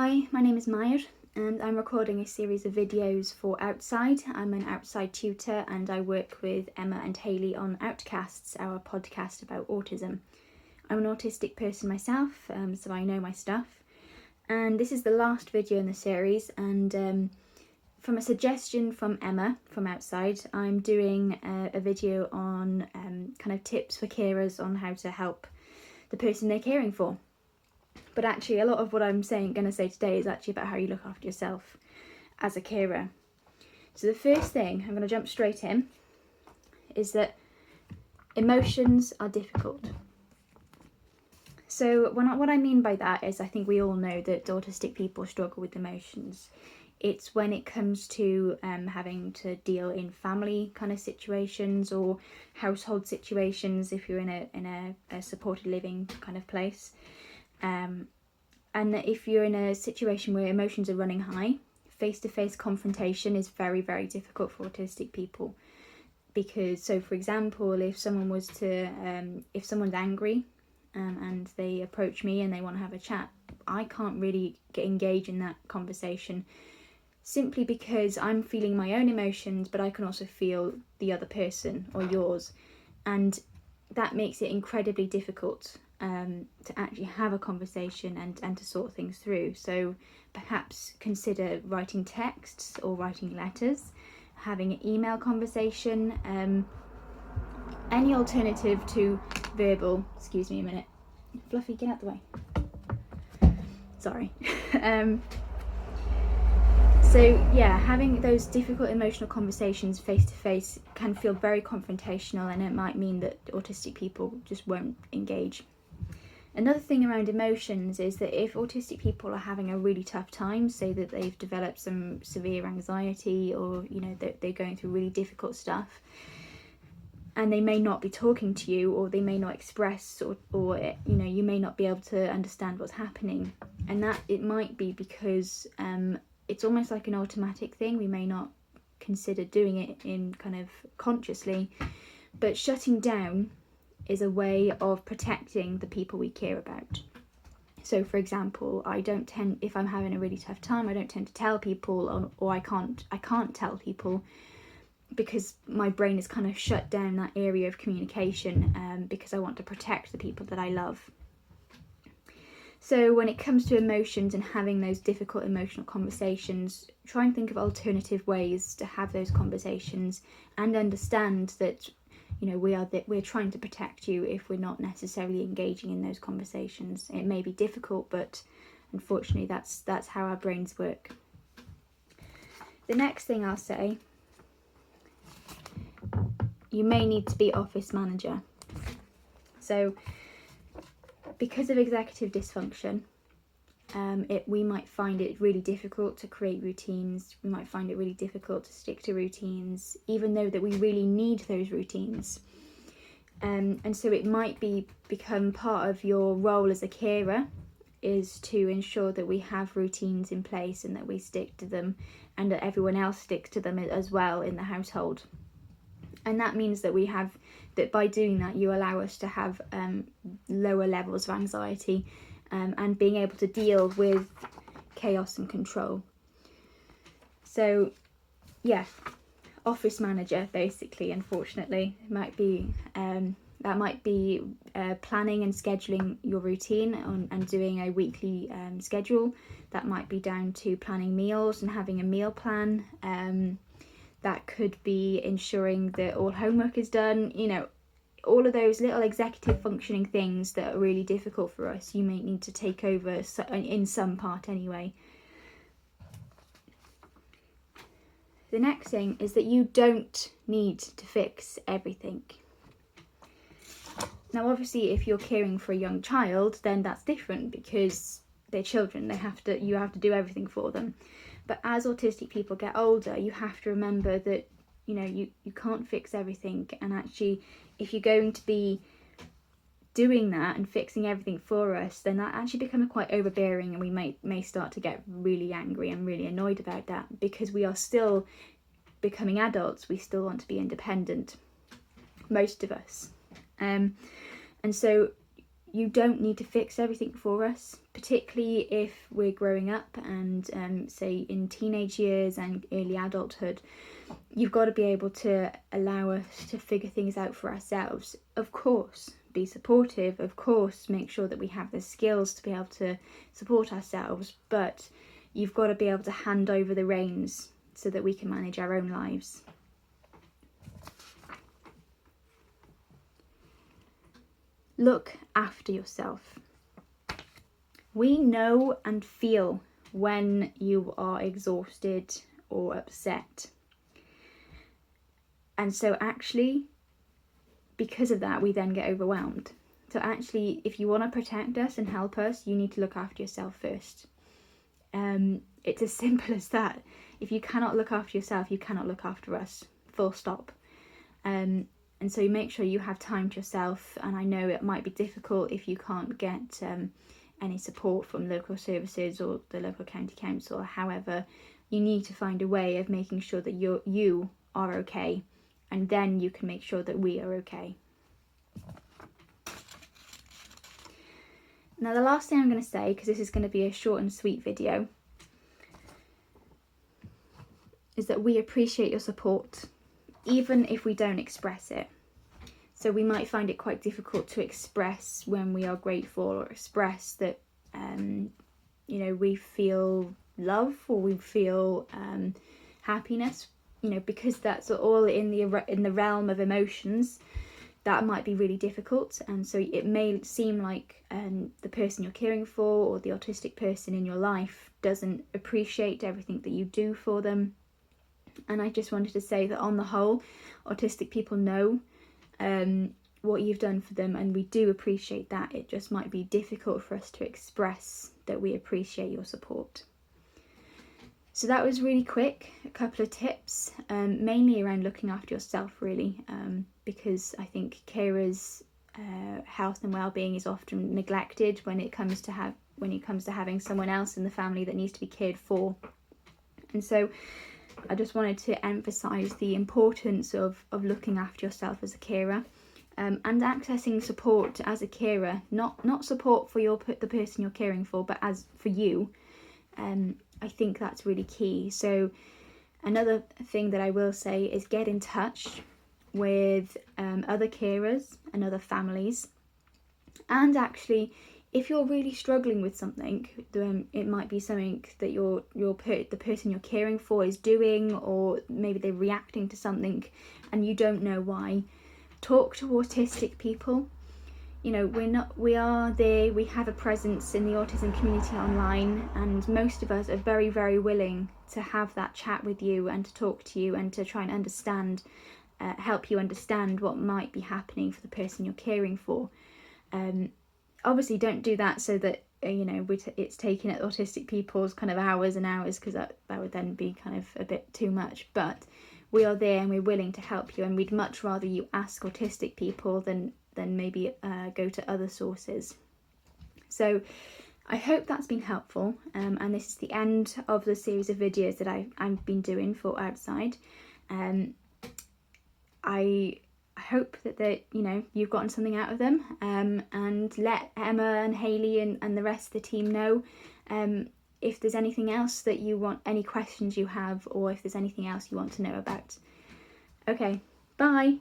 Hi, my name is Mair and I'm recording a series of videos for Outside. I'm an outside tutor and I work with Emma and Hayley on Outcasts, our podcast about autism. I'm an autistic person myself, so I know my stuff. And this is the last video in the series, and from a suggestion from Emma from Outside, I'm doing a video on kind of tips for carers on how to help the person they're caring for. But actually, a lot of what I'm going to say today is actually about how you look after yourself as a carer. So the first thing, I'm going to jump straight in, is that emotions are difficult. So what I mean by that is I think we all know that autistic people struggle with emotions. It's when it comes to having to deal in family kind of situations or household situations if you're in a supported living kind of place. And that if you're in a situation where emotions are running high, face-to-face confrontation is very, very difficult for autistic people. Because, so for example, if someone's angry and they approach me and they want to have a chat, I can't really engage in that conversation simply because I'm feeling my own emotions, but I can also feel the other person or yours. And that makes it incredibly difficult to actually have a conversation and to sort things through. So perhaps consider writing texts or writing letters, having an email conversation, any alternative to verbal. Excuse me a minute. Fluffy, get out the way. Sorry. So yeah, having those difficult emotional conversations face to face can feel very confrontational, and it might mean that autistic people just won't engage. Another thing around emotions is that if autistic people are having a really tough time, say that they've developed some severe anxiety or they're going through really difficult stuff, and they may not be talking to you, or they may not express, or you may not be able to understand what's happening, and that it might be because it's almost like an automatic thing. We may not consider doing it in kind of consciously, but shutting down is a way of protecting the people we care about. So for example, if I'm having a really tough time, I don't tend to tell people, or I can't tell people, because my brain is kind of shut down that area of communication, because I want to protect the people that I love. So when it comes to emotions and having those difficult emotional conversations, try and think of alternative ways to have those conversations, and understand that we're trying to protect you if we're not necessarily engaging in those conversations. It may be difficult, but unfortunately that's how our brains work. The next thing I'll say, you may need to be office manager. So because of executive dysfunction, we might find it really difficult to create routines. We might find it really difficult to stick to routines, even though that we really need those routines. And so it might become part of your role as a carer is to ensure that we have routines in place and that we stick to them, and that everyone else sticks to them as well in the household. And that means that by doing that, you allow us to have lower levels of anxiety, and being able to deal with chaos and control. So yeah, office manager basically, unfortunately, might be planning and scheduling your routine and doing a weekly schedule. That might be down to planning meals and having a meal plan. That could be ensuring that all homework is done. All of those little executive functioning things that are really difficult for us, you may need to take over in some part anyway. The next thing is that you don't need to fix everything. Now obviously if you're caring for a young child, then that's different because they're children. You have to do everything for them. But as autistic people get older, you have to remember that you can't fix everything, and actually if you're going to be doing that and fixing everything for us, then that actually becomes quite overbearing, and we may start to get really angry and really annoyed about that, because we are still becoming adults. We still want to be independent, most of us, and so you don't need to fix everything for us, particularly if we're growing up and say in teenage years and early adulthood. You've got to be able to allow us to figure things out for ourselves. Of course, be supportive, of course, make sure that we have the skills to be able to support ourselves, but you've got to be able to hand over the reins so that we can manage our own lives. Look after yourself. We know and feel when you are exhausted or upset. And so actually, because of that, we then get overwhelmed. So actually, if you want to protect us and help us, you need to look after yourself first. It's as simple as that. If you cannot look after yourself, you cannot look after us. Full stop. And so make sure you have time to yourself. And I know it might be difficult if you can't get any support from local services or the local county council. However, you need to find a way of making sure that you are okay. And then you can make sure that we are okay. Now the last thing I'm going to say, because this is going to be a short and sweet video, is that we appreciate your support, even if we don't express it. So we might find it quite difficult to express when we are grateful, or express that, we feel love, or we feel happiness. Because that's all in the realm of emotions, that might be really difficult. And so it may seem like the person you're caring for, or the autistic person in your life, doesn't appreciate everything that you do for them. And I just wanted to say that on the whole, autistic people know what you've done for them, and we do appreciate that. It just might be difficult for us to express that we appreciate your support. So that was really quick, a couple of tips, mainly around looking after yourself, really, because I think carers' health and well-being is often neglected when it comes to having someone else in the family that needs to be cared for. And so I just wanted to emphasise the importance of looking after yourself as a carer, and accessing support as a carer, not support for the person you're caring for, but as for you. I think that's really key. So another thing that I will say is get in touch with other carers and other families. And actually, if you're really struggling with something, it might be something that the person you're caring for is doing, or maybe they're reacting to something and you don't know why. Talk to autistic people. We are there, we have a presence in the autism community online, and most of us are very, very willing to have that chat with you and to talk to you and to try and understand, help you understand what might be happening for the person you're caring for. Obviously don't do that so that, it's taking at autistic people's kind of hours and hours, because that would then be kind of a bit too much. But we are there and we're willing to help you, and we'd much rather you ask autistic people than maybe go to other sources. So I hope that's been helpful, and this is the end of the series of videos that I've been doing for Outside. I hope that you've gotten something out of them, and let Emma and Hayley and the rest of the team know if there's anything else that you want, any questions you have, or if there's anything else you want to know about. Okay, bye.